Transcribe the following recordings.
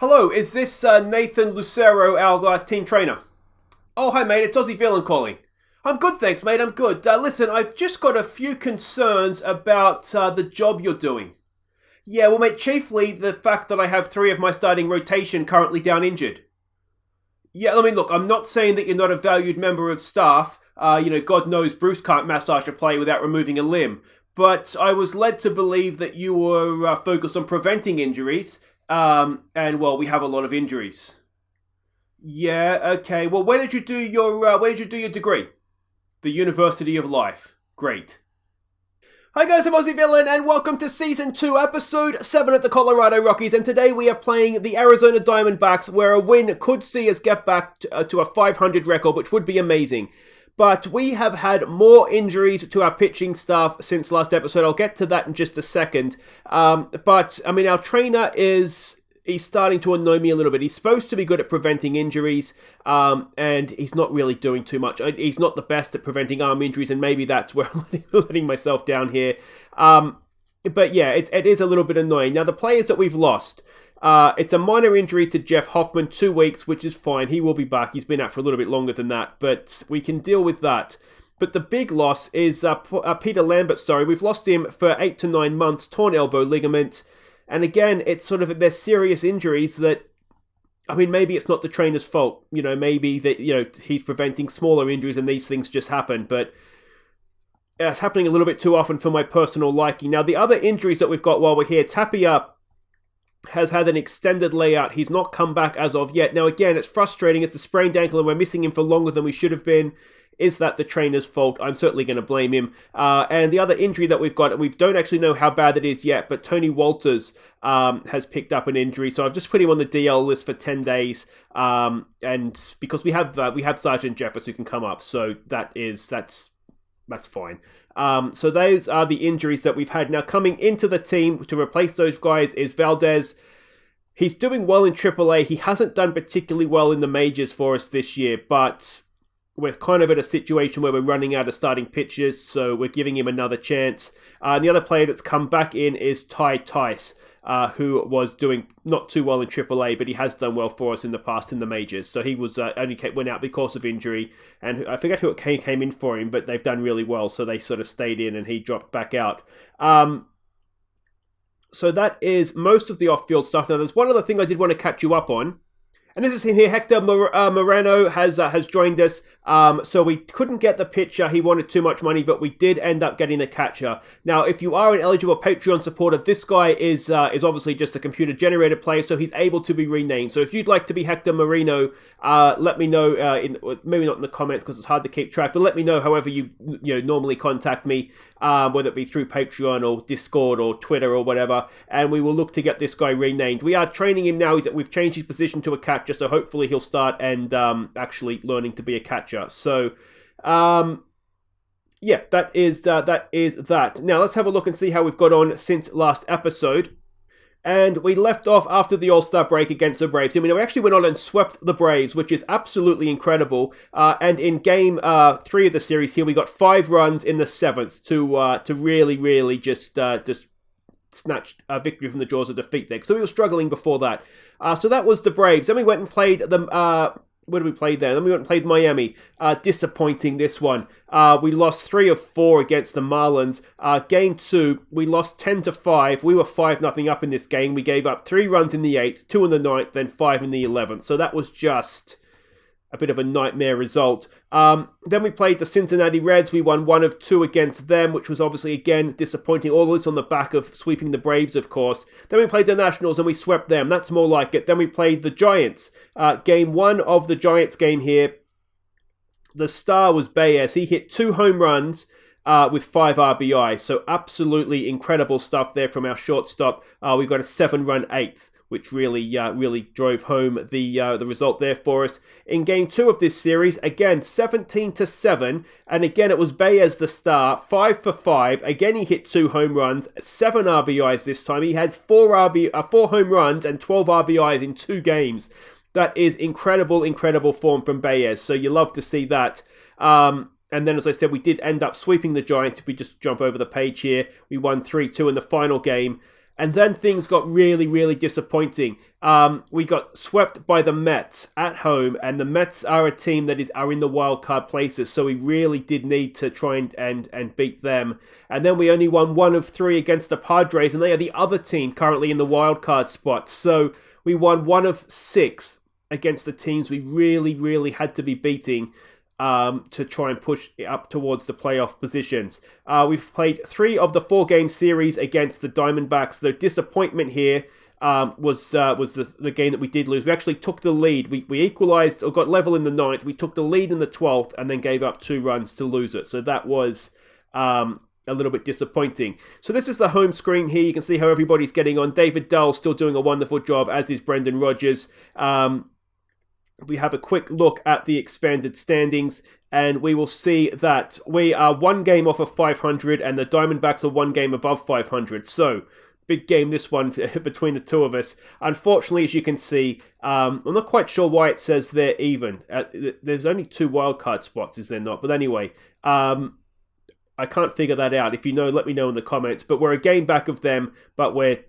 Hello, is this Nathan Lucero, our team trainer? Oh, hi mate, it's Aussie Villain calling. I'm good, thanks mate, I'm good. Listen, I've just got a few concerns about the job you're doing. Yeah, well mate, chiefly the fact that I have 3 of my starting rotation currently down injured. Yeah, I mean look, I'm not saying that you're not a valued member of staff. God knows Bruce can't massage a player without removing a limb. But I was led to believe that you were focused on preventing injuries. And well, we have a lot of injuries. Yeah, okay. Well, where did you do your degree? The University of Life. Great. Hi guys, I'm Aussie Villain, and welcome to Season 2, Episode 7 of the Colorado Rockies, and today we are playing the Arizona Diamondbacks, where a win could see us get back to a 500 record, which would be amazing. But we have had more injuries to our pitching staff since last episode. I'll get to that in just a second. But, I mean, our trainer he's starting to annoy me a little bit. He's supposed to be good at preventing injuries, and he's not really doing too much. He's not the best at preventing arm injuries, and maybe that's where I'm letting myself down here. But yeah, it is a little bit annoying. Now, the players that we've lost, it's a minor injury to Jeff Hoffman, 2 weeks, which is fine. He will be back. He's been out for a little bit longer than that, but we can deal with that. But the big loss is Peter Lambert, We've lost him for 8 to 9 months, torn elbow ligament. And again, it's sort of, there's serious injuries that, I mean, maybe it's not the trainer's fault. Maybe that, he's preventing smaller injuries and these things just happen. But it's happening a little bit too often for my personal liking. Now, the other injuries that we've got while we're here, Tapia has had an extended layout. He's not come back as of yet. Now, again, it's frustrating. It's a sprained ankle and we're missing him for longer than we should have been. Is that the trainer's fault? I'm certainly going to blame him. And the other injury that we've got, and we don't actually know how bad it is yet, but Tony Walters has picked up an injury. So I've just put him on the DL list for 10 days. And because we have Sergeant Jeffers who can come up. So that's fine. So those are the injuries that we've had. Now, coming into the team to replace those guys is Valdez. He's doing well in AAA. He hasn't done particularly well in the majors for us this year, but we're kind of at a situation where we're running out of starting pitchers, so we're giving him another chance. And the other player that's come back in is Ty Tice, who was doing not too well in AAA, but he has done well for us in the past in the majors. So he was went out because of injury, and I forget who came in for him, but they've done really well, so they sort of stayed in, and he dropped back out. So that is most of the off-field stuff. Now, there's one other thing I did want to catch you up on. And this is him here. Hector Moreno has joined us. So we couldn't get the pitcher. He wanted too much money, but we did end up getting the catcher. Now, if you are an eligible Patreon supporter, this guy is obviously just a computer-generated player, so he's able to be renamed. So if you'd like to be Hector Moreno, let me know. Maybe not in the comments because it's hard to keep track, but let me know however you normally contact me, whether it be through Patreon or Discord or Twitter or whatever, and we will look to get this guy renamed. We are training him now. We've changed his position to a catcher, so hopefully he'll start and actually learning to be a catcher. So, yeah, that is that. Now let's have a look and see how we've got on since last episode. And we left off after the All-Star break against the Braves. I mean, we actually went on and swept the Braves, which is absolutely incredible. And in Game 3 of the series here, we got 5 runs in the 7th to really just snatched a victory from the jaws of defeat there. So we were struggling before that. So that was the Braves. Then we went and played the... where did we play there? Then we went and played Miami. Disappointing, this one. We lost 3 of 4 against the Marlins. Game 2, we lost 10-5. We were 5-0 up in this game. We gave up 3 runs in the 8th, 2 in the 9th, then 5 in the 11th. So that was just a bit of a nightmare result. Then we played the Cincinnati Reds. We won 1 of 2 against them, which was obviously, again, disappointing. All this on the back of sweeping the Braves, of course. Then we played the Nationals and we swept them. That's more like it. Then we played the Giants. Game 1 of the Giants game here. The star was Baez. He hit 2 home runs with 5 RBIs. So absolutely incredible stuff there from our shortstop. We got a 7-run 8th. Which really drove home the result there for us. In Game 2 of this series, again, 17-7, and again, it was Baez the star, 5 for 5. Again, he hit 2 home runs, 7 RBIs this time. He had 4 home runs and 12 RBIs in 2 games. That is incredible form from Baez, so you love to see that. And then, as I said, we did end up sweeping the Giants. If we just jump over the page here, we won 3-2 in the final game. And then things got really, really disappointing. We got swept by the Mets at home, and the Mets are a team that are in the wild card places, so we really did need to try and beat them. And then we only won 1 of 3 against the Padres, and they are the other team currently in the wild card spot. So we won 1 of 6 against the teams we really, really had to be beating to try and push it up towards the playoff positions. We've played 3 of the 4 game series against the Diamondbacks. The disappointment here was the game that we did lose. We actually took the lead. We equalized or got level in the 9th. We took the lead in the 12th and then gave up 2 runs to lose it. So that was a little bit disappointing. So this is the home screen here. You can see how everybody's getting on. David Dahl still doing a wonderful job, as is Brendan Rodgers. We have a quick look at the expanded standings, and we will see that we are 1 game off of 500, and the Diamondbacks are 1 game above 500. So, big game this one between the two of us. Unfortunately, as you can see, I'm not quite sure why it says they're even. There's only 2 wildcard spots, is there not? But anyway, I can't figure that out. If you know, let me know in the comments. But we're a game back of them, but we're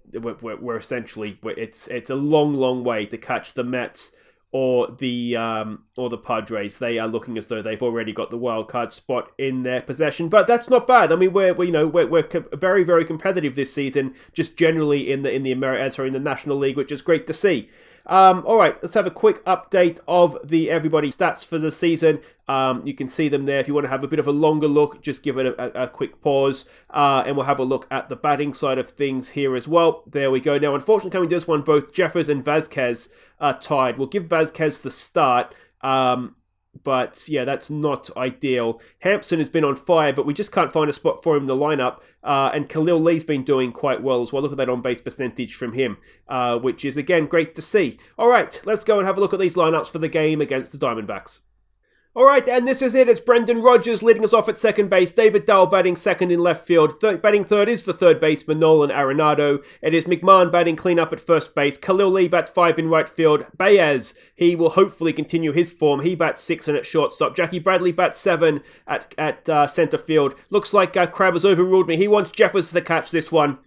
essentially, it's a long way to catch the Mets or the Padres. They are looking as though they've already got the wild card spot in their possession, but that's not bad. I mean, we're very, very competitive this season, just generally in the National League, which is great to see. All right, let's have a quick update of everybody stats for the season. You can see them there. If you want to have a bit of a longer look, just give it a quick pause, and we'll have a look at the batting side of things here as well. There we go. Now, unfortunately, coming to this one, both Jeffers and Vazquez are tied. We'll give Vazquez the start, but yeah, that's not ideal. Hampson has been on fire, but we just can't find a spot for him in the lineup. And Khalil Lee's been doing quite well as well. Look at that on-base percentage from him, which is, again, great to see. All right, let's go and have a look at these lineups for the game against the Diamondbacks. All right, and this is it. It's Brendan Rodgers leading us off at second base. David Dahl batting second in left field. Batting third is the third baseman, Nolan Arenado. It is McMahon batting clean-up at first base. Khalil Lee bats 5 in right field. Baez, he will hopefully continue his form. He bats 6 and at shortstop. Jackie Bradley bats 7 at center field. Looks like Crab has overruled me. He wants Jeffers to catch this one.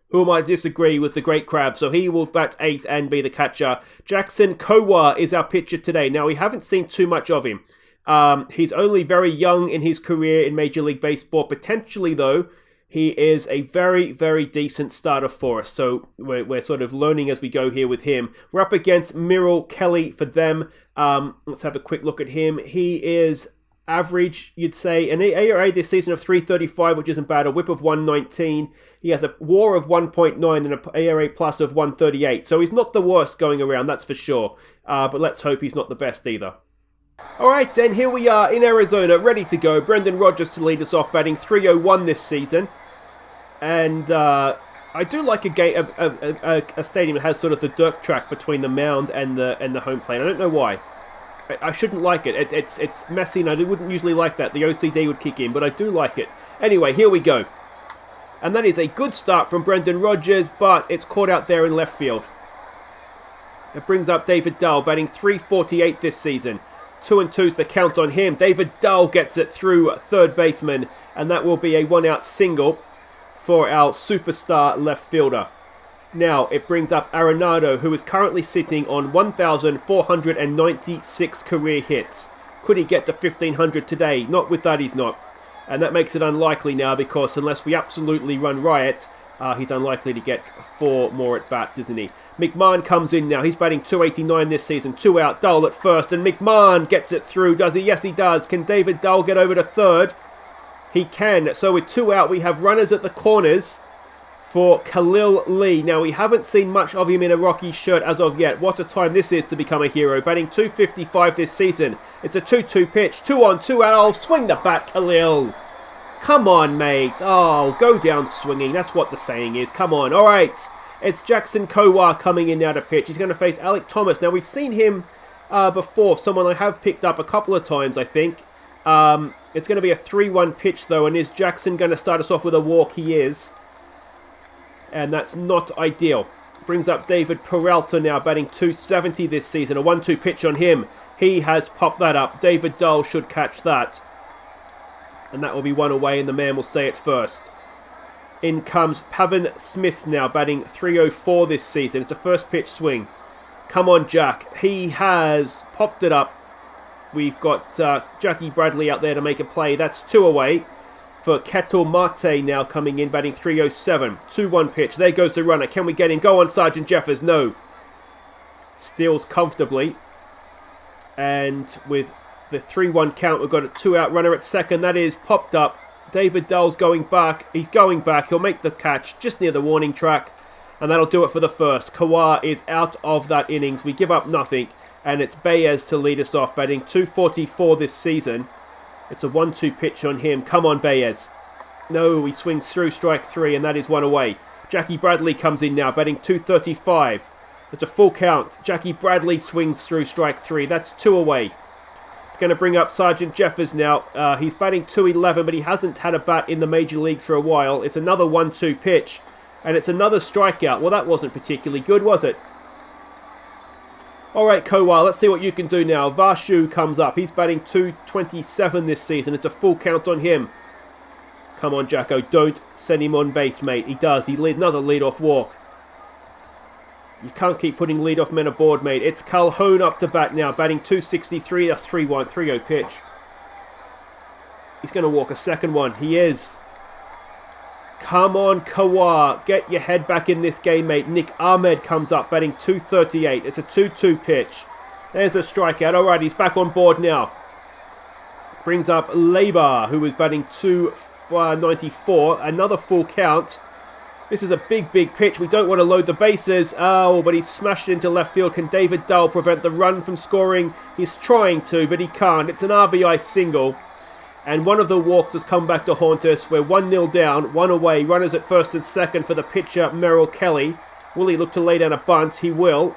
Who might disagree with the great Crab, so he will bat 8 and be the catcher. Jackson Kowar is our pitcher today. Now, we haven't seen too much of him. He's only very young in his career in Major League Baseball. Potentially, though, he is a very, very decent starter for us. So we're sort of learning as we go here with him. We're up against Myrrell Kelly for them. Let's have a quick look at him. He is average, you'd say. An ERA this season of 3.35, which isn't bad. A whip of 1.19. He has a WAR of 1.9 and an ERA plus of 1.38. So he's not the worst going around, that's for sure. But let's hope he's not the best either. Alright, and here we are in Arizona, ready to go. Brendan Rodgers to lead us off, batting 301 this season. And I do like a stadium that has sort of the dirt track between the mound and the home plate. I don't know why. I shouldn't like it. It's messy, and I wouldn't usually like that. The OCD would kick in, but I do like it. Anyway, here we go. And that is a good start from Brendan Rodgers, but it's caught out there in left field. It brings up David Dahl, batting 348 this season. 2-2's the count on him. David Dahl gets it through third baseman, and that will be a 1-out single for our superstar left fielder. Now, it brings up Arenado, who is currently sitting on 1,496 career hits. Could he get to 1,500 today? Not with that, he's not. And that makes it unlikely now, because unless we absolutely run riot, he's unlikely to get 4 more at-bats, isn't he? McMahon comes in now. He's batting 289 this season. 2 out. Dahl at first. And McMahon gets it through. Does he? Yes, he does. Can David Dahl get over to third? He can. So with 2 out, we have runners at the corners for Khalil Lee. Now, we haven't seen much of him in a Rockies shirt as of yet. What a time this is to become a hero. Batting 255 this season. It's a 2-2 pitch. 2 on, 2 out. Oh, swing the bat, Khalil. Come on, mate. Oh, go down swinging. That's what the saying is. Come on. All right. It's Jackson Kowar coming in now to pitch. He's going to face Alec Thomas. Now, we've seen him before. Someone I have picked up a couple of times, I think. It's going to be a 3-1 pitch, though. And is Jackson going to start us off with a walk? He is. And that's not ideal. Brings up David Peralta now, batting 270 this season. A 1-2 pitch on him. He has popped that up. David Dahl should catch that. And that will be 1 away, and the man will stay at first. In comes Pavin Smith now, batting 304 this season. It's a first pitch swing. Come on, Jack. He has popped it up. We've got Jackie Bradley out there to make a play. That's 2 away for Ketel Marte now coming in, batting 307. 2-1 pitch. There goes the runner. Can we get him? Go on, Sergeant Jeffers. No. Steals comfortably. And with the 3-1 count, we've got a 2-out runner at second. That is popped up. David Dahl's going back. He's going back. He'll make the catch just near the warning track. And that'll do it for the first. Kowa is out of that innings. We give up nothing. And it's Baez to lead us off, batting 244 this season. It's a 1-2 pitch on him. Come on, Baez. No, he swings through strike 3, and that is 1 away. Jackie Bradley comes in now, batting 235. It's a full count. Jackie Bradley swings through strike 3. That's 2 away. It's going to bring up Sergeant Jeffers now. He's batting 211, but he hasn't had a bat in the major leagues for a while. It's another 1-2 pitch, and it's another strikeout. Well, that wasn't particularly good, was it? All right, Kowa, let's see what you can do now. Varshu comes up. He's batting 227 this season. It's a full count on him. Come on, Jacko. Don't send him on base, mate. He does. He lead another leadoff walk. You can't keep putting leadoff men aboard, mate. It's Calhoun up to bat now, batting 263. A 3-1 pitch. He's going to walk a second one. He is. Come on, Kowar. Get your head back in this game, mate. Nick Ahmed comes up, batting 238. It's a 2-2 pitch. There's a strikeout. All right, he's back on board now. Brings up Leiber, who is batting 294. Another full count. This is a big pitch. We don't want to load the bases. Oh, but he's smashed into left field. Can David Dahl prevent the run from scoring? He's trying to, but he can't. It's an RBI single. And one of the walks has come back to haunt us. We're 1-0 down, 1 away. Runners at first and second for the pitcher, Merrill Kelly. Will he look to lay down a bunt? He will.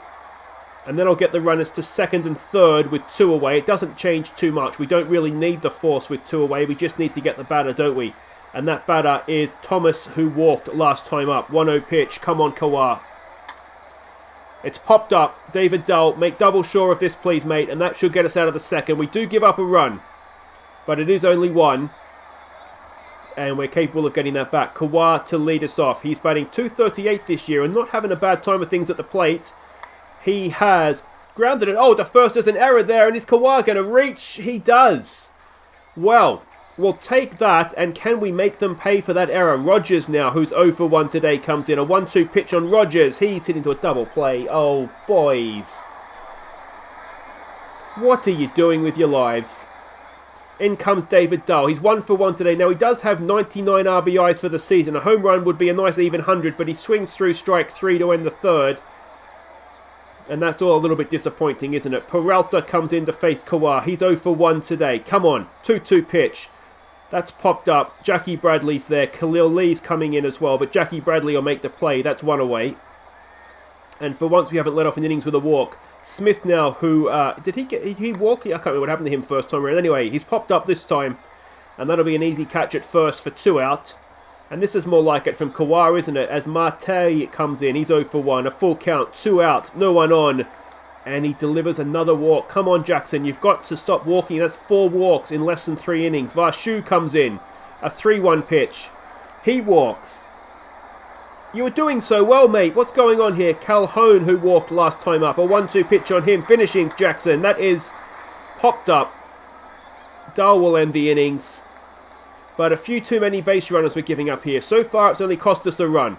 And then I'll get the runners to second and third with 2 away. It doesn't change too much. We don't really need the force with 2 away. We just need to get the batter, don't we? And that batter is Thomas, who walked last time up. 1-0 pitch. Come on, Kowar. It's popped up. David Dahl, make double sure of this, please, mate. And that should get us out of the second. We do give up a run, but it is only 1. And we're capable of getting that back. Kowa to lead us off. He's batting 238 this year and not having a bad time of things at the plate. He has grounded it. Oh, the first is an error there. And is Kowa going to reach? He does. Well, we'll take that. And can we make them pay for that error? Rogers now, who's 0 for 1 today, comes in. A 1-2 pitch on Rogers. He's hit into a double play. Oh, boys. What are you doing with your lives? In comes David Dahl. He's 1 for 1 today. Now, he does have 99 RBIs for the season. A home run would be a nice even 100, but he swings through strike 3 to end the third. And that's all a little bit disappointing, isn't it? Peralta comes in to face Kowar. He's 0 for 1 today. Come on. 2-2 pitch. That's popped up. Jackie Bradley's there. Khalil Lee's coming in as well, but Jackie Bradley will make the play. That's 1 away. And for once, we haven't let off an innings with a walk. Smith now, who, did he walk? I can't remember what happened to him first time around. Anyway, he's popped up this time. And that'll be an easy catch at first for 2 out. And this is more like it from Kowar, isn't it? As Marte comes in, he's 0 for 1. A full count, 2 out, no one on. And he delivers another walk. Come on, Jackson, you've got to stop walking. That's 4 walks in less than 3 innings. Varshu comes in. A 3-1 pitch. He walks. You were doing so well, mate. What's going on here? Calhoun, who walked last time up. A 1-2 pitch on him. Finishing Jackson. That is popped up. Dahl will end the innings. But a few too many base runners we're giving up here. So far, it's only cost us a run.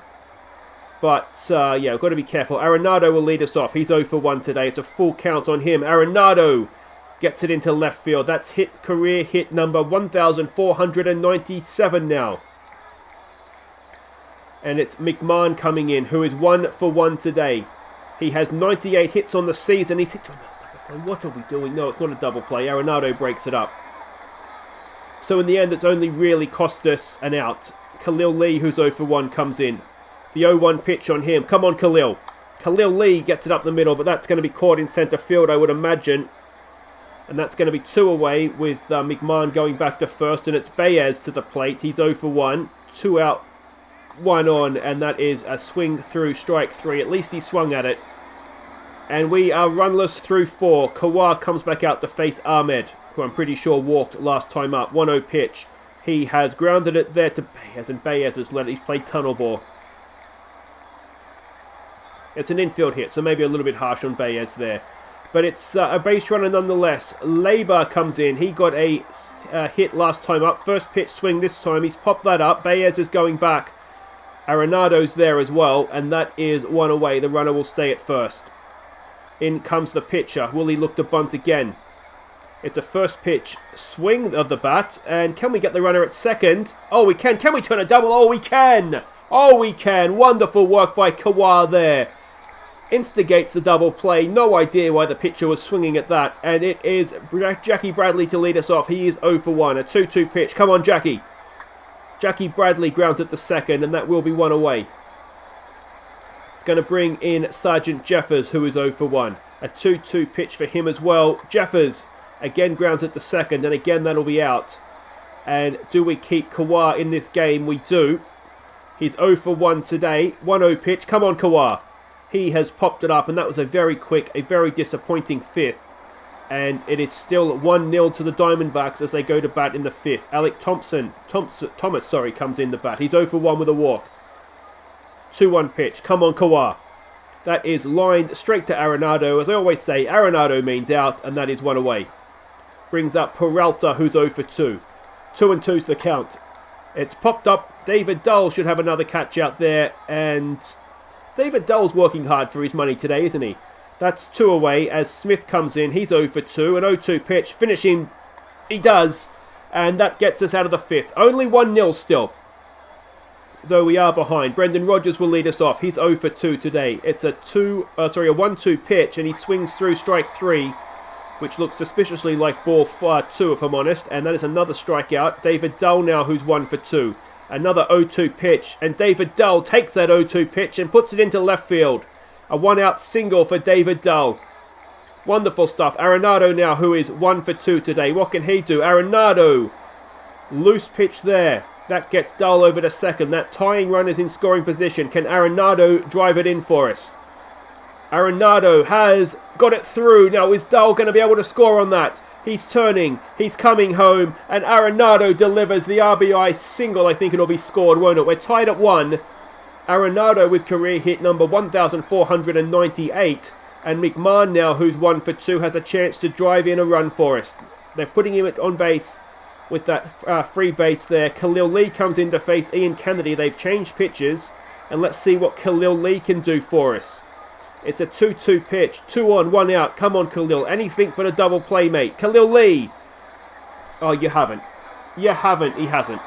But, yeah, we've got to be careful. Arenado will lead us off. He's 0 for 1 today. It's a full count on him. Arenado gets it into left field. That's career hit number 1,497 now. And it's McMahon coming in, who is 1 for 1 today. He has 98 hits on the season. He's hit to another double play. What are we doing? No, it's not a double play. Arenado breaks it up. So in the end, it's only really cost us an out. Khalil Lee, who's 0 for 1, comes in. The 0-1 pitch on him. Come on, Khalil. Khalil Lee gets it up the middle, but that's going to be caught in centre field, I would imagine. And that's going to be 2 away with McMahon going back to first. And it's Baez to the plate. He's 0 for 1. 2 out. 1 on, and that is a swing through strike 3. At least he swung at it. And we are runless through 4. Kowar comes back out to face Ahmed, who I'm pretty sure walked last time up. 1-0 pitch. He has grounded it there to Baez, and Baez has he's played tunnel ball. It's an infield hit, so maybe a little bit harsh on Baez there. But it's a base runner nonetheless. Labor comes in. He got a hit last time up. First pitch swing this time. He's popped that up. Baez is going back. Arenado's there as well, and that is one away. The runner will stay at first. In comes the pitcher. Will he look to bunt again? It's a first pitch swing of the bat, and can we get the runner at second? Oh, we can. Can we turn a double? Oh, we can. Oh, we can. Wonderful work by Kowa there. Instigates the double play. No idea why the pitcher was swinging at that, and it is Jackie Bradley to lead us off. He is 0 for 1. A 2-2 pitch. Come on, Jackie. Jackie Bradley grounds at the second, and that will be one away. It's going to bring in Sergeant Jeffers, who is 0 for 1. A 2-2 pitch for him as well. Jeffers again grounds at the second, and again that'll be out. And do we keep Kowar in this game? We do. He's 0 for 1 today. 1-0 pitch. Come on, Kowar. He has popped it up, and that was a very quick, a very disappointing fifth. And it is still 1-0 to the Diamondbacks as they go to bat in the fifth. Alec Thomas comes in the bat. He's 0 for 1 with a walk. 2-1 pitch. Come on, Kowa. That is lined straight to Arenado. As I always say, Arenado means out, and that is one away. Brings up Peralta, who's 0 for 2. 2-2's the count. It's popped up. David Dull should have another catch out there, and David Dull's working hard for his money today, isn't he? That's 2 away as Smith comes in. He's 0 for 2. An 0-2 pitch. Finishing. He does. And that gets us out of the fifth. Only 1-0 still. Though we are behind. Brendan Rodgers will lead us off. He's 0 for 2 today. It's a 1-2 pitch, and he swings through strike 3, which looks suspiciously like ball 2, if I'm honest. And that is another strikeout. David Dull now, who's 1 for 2. Another 0-2 pitch, and David Dull takes that 0-2 pitch and puts it into left field. A 1-out single for David Dull. Wonderful stuff. Arenado now, who is 1 for 2 today. What can he do? Arenado. Loose pitch there. That gets Dull over to second. That tying run is in scoring position. Can Arenado drive it in for us? Arenado has got it through. Now, is Dull going to be able to score on that? He's turning. He's coming home. And Arenado delivers the RBI single. I think it'll be scored, won't it? We're tied at 1. Arenado with career hit number 1,498. And McMahon now, who's 1 for 2, has a chance to drive in a run for us. They're putting him on base with that free base there. Khalil Lee comes in to face Ian Kennedy. They've changed pitches. And let's see what Khalil Lee can do for us. It's a 2-2 pitch. 2 on, 1 out. Come on, Khalil. Anything but a double play, mate. Khalil Lee. Oh, you haven't. You haven't. He hasn't.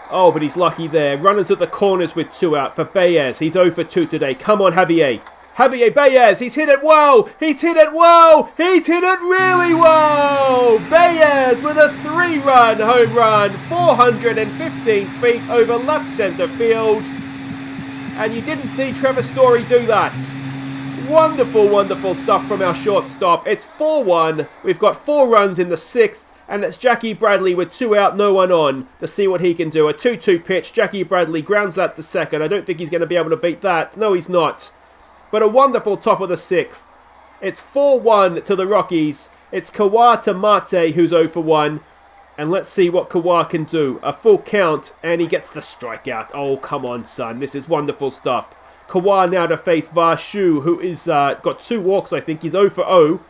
Oh, but he's lucky there. Runners at the corners with 2 out for Baez. He's 0 for 2 today. Come on, Javier. Javier Baez. He's hit it well. He's hit it well. He's hit it really well. Baez with a 3-run home run. 415 feet over left center field. And you didn't see Trevor Story do that. Wonderful, wonderful stuff from our shortstop. It's 4-1. We've got 4 runs in the 6th. And it's Jackie Bradley with 2 out, no one on to see what he can do. A 2-2 pitch. Jackie Bradley grounds that to second. I don't think he's going to be able to beat that. No, he's not. But a wonderful top of the 6th. It's 4-1 to the Rockies. It's Kowa to Mate, who's 0 for 1. And let's see what Kowa can do. A full count, and he gets the strikeout. Oh, come on, son. This is wonderful stuff. Kowa now to face Varshu, who is got 2 walks, I think. He's 0 for 0.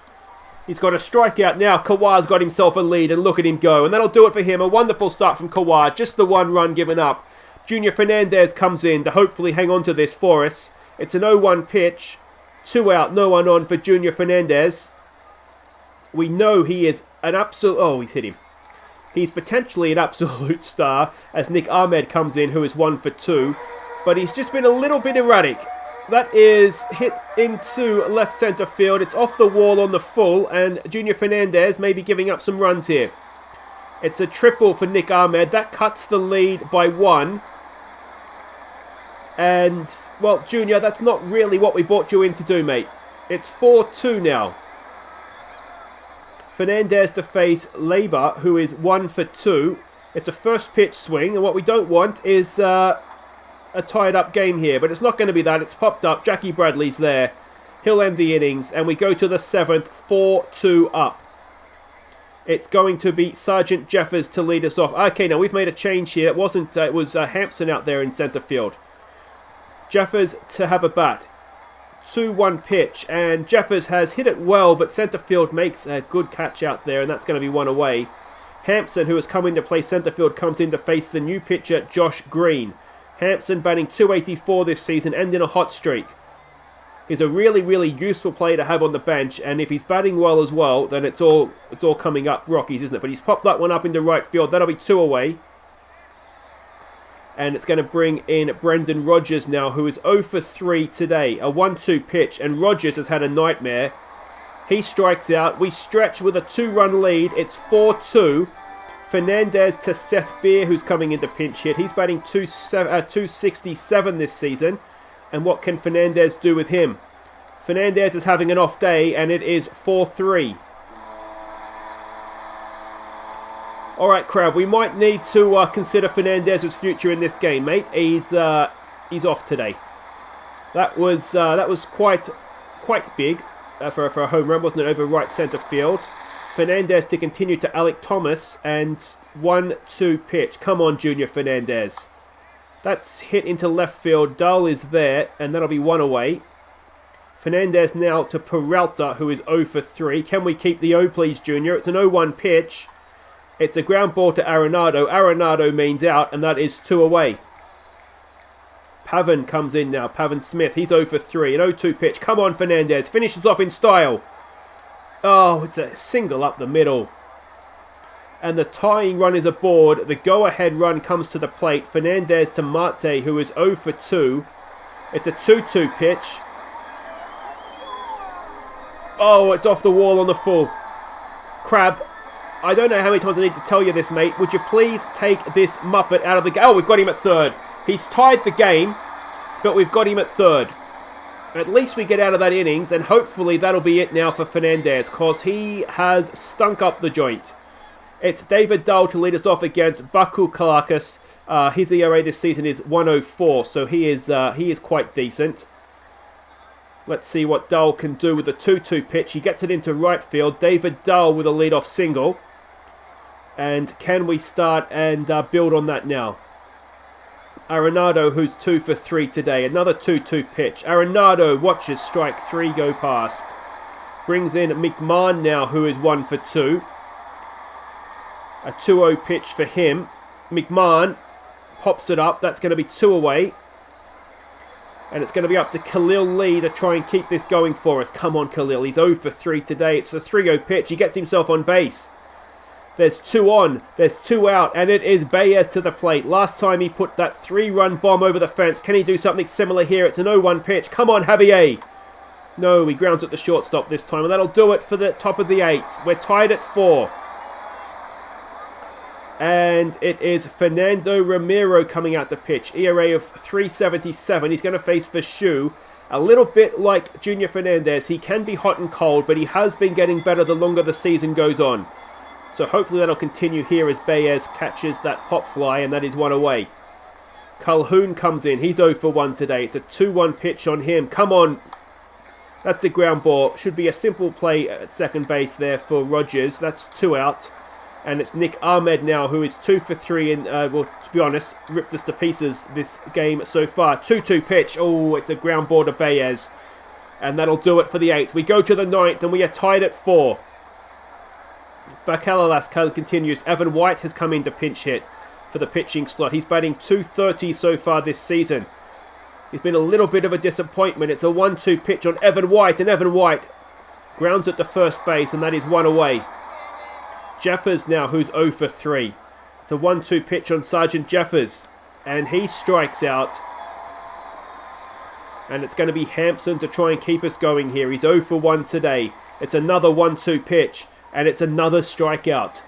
He's got a strikeout now. Kawa's got himself a lead, and look at him go. And that'll do it for him. A wonderful start from Kowa. Just the 1 run given up. Junior Fernandez comes in to hopefully hang on to this for us. It's an 0-1 pitch. 2 out, no one on for Junior Fernandez. We know he is an absolute... Oh, he's hit him. He's potentially an absolute star as Nick Ahmed comes in, who is 1 for 2. But he's just been a little bit erratic. That is hit into left center field. It's off the wall on the full, and Junior Fernandez may be giving up some runs here. It's a triple for Nick Ahmed. That cuts the lead by 1. And, well, Junior, that's not really what we brought you in to do, mate. It's 4-2 now. Fernandez to face Labor, who is 1 for 2. It's a first pitch swing, and what we don't want is a tied up game here, but it's not going to be that. It's popped up. Jackie Bradley's there. He'll end the innings, and we go to the 7th, 4-2 up. It's going to be Sergeant Jeffers to lead us off. Okay, now we've made a change here. It was Hampson out there in centre field. Jeffers to have a bat. 2-1 pitch, and Jeffers has hit it well, but centre field makes a good catch out there, and that's going to be one away. Hampson, who has come in to play centre field, comes in to face the new pitcher, Josh Green. Hampson batting .284 this season and in a hot streak. He's a really, really useful player to have on the bench, and if he's batting well as well, then it's all coming up Rockies, isn't it? But he's popped that one up into right field. That'll be 2 away. And it's going to bring in Brendan Rodgers now, who is 0 for 3 today. A 1-2 pitch, and Rodgers has had a nightmare. He strikes out. We stretch with a 2-run lead. It's 4-2. Fernandez to Seth Beer, who's coming into pinch hit. He's batting .267 this season. And what can Fernandez do with him? Fernandez is having an off day, and it is 4-3. Alright, crowd, we might need to consider Fernandez's future in this game, mate. He's off today. That was quite big for a home run, wasn't it, over right centre field. Fernandez to continue to Alec Thomas, and 1-2 pitch. Come on, Junior Fernandez. That's hit into left field. Dahl is there, and that'll be 1 away. Fernandez now to Peralta, who is 0 for 3. Can we keep the O, please, Junior? It's an 0-1 pitch. It's a ground ball to Arenado. Arenado means out, and that is 2 away. Pavin comes in now. Pavin Smith, he's 0 for 3. An 0-2 pitch. Come on, Fernandez. Finishes off in style. Oh, it's a single up the middle. And the tying run is aboard. The go-ahead run comes to the plate. Fernandez to Marte, who is 0 for 2. It's a 2-2 pitch. Oh, it's off the wall on the full. Crab, I don't know how many times I need to tell you this, mate. Would you please take this Muppet out of the game? Oh, we've got him at third. He's tied the game, but we've got him at third. At least we get out of that innings, and hopefully that'll be it now for Fernandez, because he has stunk up the joint. It's David Dahl to lead us off against Baku Kalakas. His ERA this season is 104, so he is quite decent. Let's see what Dahl can do with the 2-2 pitch. He gets it into right field. David Dahl with a leadoff single. And can we start and build on that now? Arenado, who's 2 for 3 today. Another 2-2 pitch. Arenado watches strike 3 go past. Brings in McMahon now, who is 1 for 2. A 2-0 pitch for him. McMahon pops it up. That's going to be 2 away. And it's going to be up to Khalil Lee to try and keep this going for us. Come on, Khalil. He's 0 for 3 today. It's a 3-0 pitch. He gets himself on base. There's 2 on. There's 2 out. And it is Baez to the plate. Last time he put that 3-run bomb over the fence. Can he do something similar here? It's an 0-1 pitch. Come on, Javier. No, he grounds at the shortstop this time. And that'll do it for the top of the 8th. We're tied at 4. And it is Fernando Ramiro coming out to pitch. ERA of 3.77. He's going to face Vashu. A little bit like Junior Fernandez. He can be hot and cold, but he has been getting better the longer the season goes on. So hopefully that'll continue here as Baez catches that pop fly, and that is 1 away. Calhoun comes in. He's 0 for 1 today. It's a 2-1 pitch on him. Come on. That's a ground ball. Should be a simple play at second base there for Rodgers. That's 2 out. And it's Nick Ahmed now, who is 2 for 3 and, well, to be honest, ripped us to pieces this game so far. 2-2 pitch. Oh, it's a ground ball to Baez. And that'll do it for the 8th. We go to the 9th, and we are tied at 4. Bacalalas continues. Evan White has come in to pinch hit for the pitching slot. He's batting .230 so far this season. He's been a little bit of a disappointment. It's a 1-2 pitch on Evan White, and Evan White grounds at the first base, and that is 1 away. Jeffers now, who's 0 for 3. It's a 1-2 pitch on Sergeant Jeffers, and he strikes out. And it's going to be Hampson to try and keep us going here. He's 0 for 1 today. It's another 1-2 pitch, and it's another strikeout.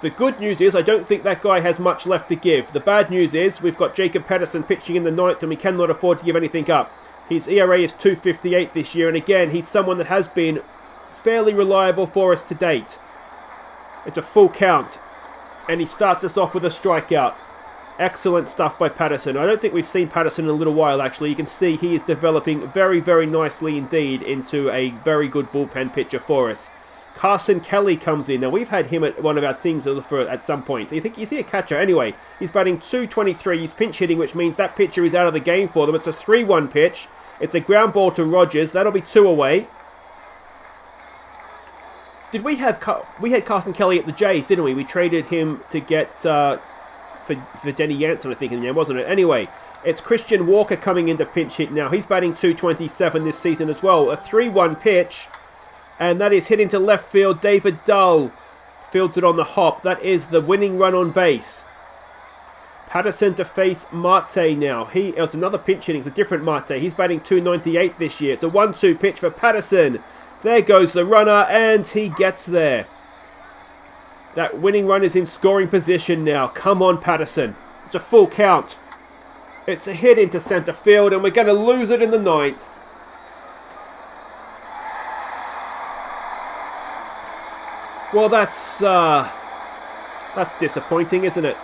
The good news is I don't think that guy has much left to give. The bad news is we've got Jacob Pedersen pitching in the 9th, and we cannot afford to give anything up. His ERA is 2.58 this year, and again, he's someone that has been fairly reliable for us to date. It's a full count, and he starts us off with a strikeout. Excellent stuff by Patterson. I don't think we've seen Patterson in a little while, actually. You can see he is developing very, very nicely indeed into a very good bullpen pitcher for us. Carson Kelly comes in. Now, we've had him at one of our teams at some point. Is he a catcher? Anyway, he's batting .223. He's pinch hitting, which means that pitcher is out of the game for them. It's a 3-1 pitch. It's a ground ball to Rogers. That'll be 2 away. We had Carson Kelly at the Jays, didn't we? We traded him to get for Denny Jansen, I think, in the end, wasn't it? Anyway, it's Christian Walker coming into pinch hit now. He's batting .227 this season as well. A 3-1 pitch. And that is hit into left field. David Dull fields it on the hop. That is the winning run on base. Patterson to face Marte now. It's another pinch hitting. It's a different Marte. He's batting .298 this year. It's a 1-2 pitch for Patterson. There goes the runner, and he gets there. That winning run is in scoring position now. Come on, Patterson. It's a full count. It's a hit into center field, and we're going to lose it in the 9th. Well, that's disappointing, isn't it?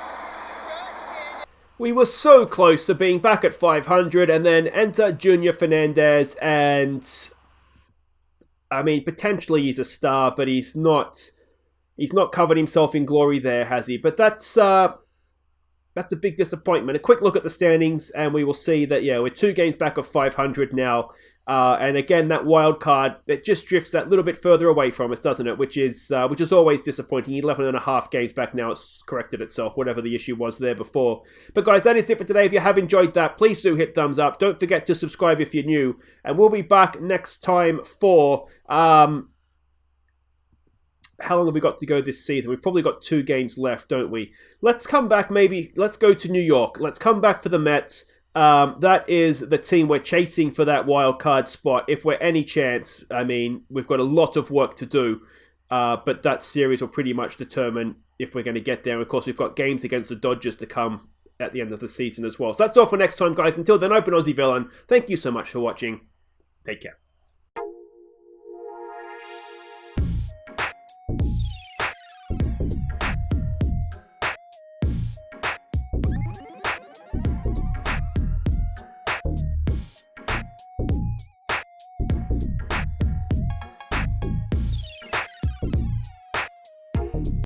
We were so close to being back at 500, and then enter Junior Fernandez, and I mean, potentially he's a star, but he's not covered himself in glory there, has he? But that's a big disappointment. A quick look at the standings, and we will see that, yeah, we're 2 games back of 500 now. And again, that wild card, it just drifts that little bit further away from us, doesn't it? Which is always disappointing. 11.5 games back now. It's corrected itself, whatever the issue was there before. But guys, that is it for today. If you have enjoyed that, please do hit thumbs up. Don't forget to subscribe if you're new. And we'll be back next time for... how long have we got to go this season? We've probably got 2 games left, don't we? Let's come back maybe. Let's go to New York. Let's come back for the Mets. That is the team we're chasing for that wild card spot. If we're any chance, I mean, we've got a lot of work to do. But that series will pretty much determine if we're going to get there. And of course, we've got games against the Dodgers to come at the end of the season as well. So that's all for next time, guys. Until then, I've been Aussie Villain. Thank you so much for watching. Take care.